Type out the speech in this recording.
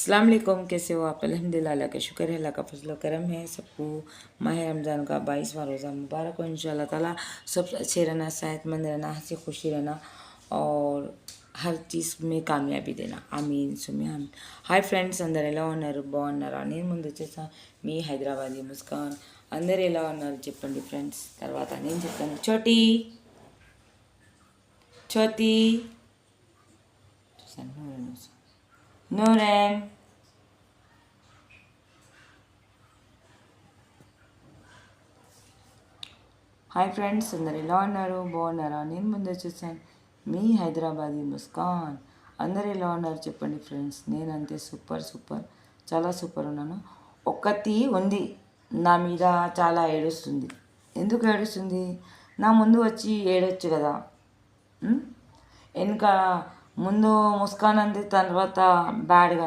अस्सलाम वालेकुम, कैसे हो आप? अल्हम्दुलिल्लाह, अल्लाह का शुक्र है, अल्लाह का फजल करम है। सबको माह रमज़ान का 22वां रोज़ा मुबारक हो। इंशाअल्लाह ताला सब अच्छे रहना, सेहतमंद रहना, हंसी खुशी रहना और हर चीज़ में कामयाबी देना, आमीन సుమి ఆమీన్. హాయ్ ఫ్రెండ్స్, అందరు ఎలా ఉన్నారు? బాగున్నారా? నేను ముందు వచ్చేసా మీ హైదరాబాదీ ముస్కాన్. అందరు ఎలా ఉన్నారు చెప్పండి ఫ్రెండ్స్, తర్వాత నేను చెప్తాను. చోటీ చోటీ నూరెన్ హాయ్ ఫ్రెండ్స్, అందరు ఎలా ఉన్నారు? బాగున్నారా? నేను ముందు వచ్చేసాను మీ హైదరాబాదీ ముస్కాన్. అందరు ఎలా ఉన్నారు చెప్పండి ఫ్రెండ్స్. నేను అంతే సూపర్ చాలా సూపర్ ఉన్నాను. ఒక్కతి ఉంది నా మీద చాలా ఏడుస్తుంది. ఎందుకు ఏడుస్తుంది? నా ముందు వచ్చి ఏడొచ్చు కదా. వెనుక ముందు ముస్కాన్ అంది, తర్వాత బ్యాడ్గా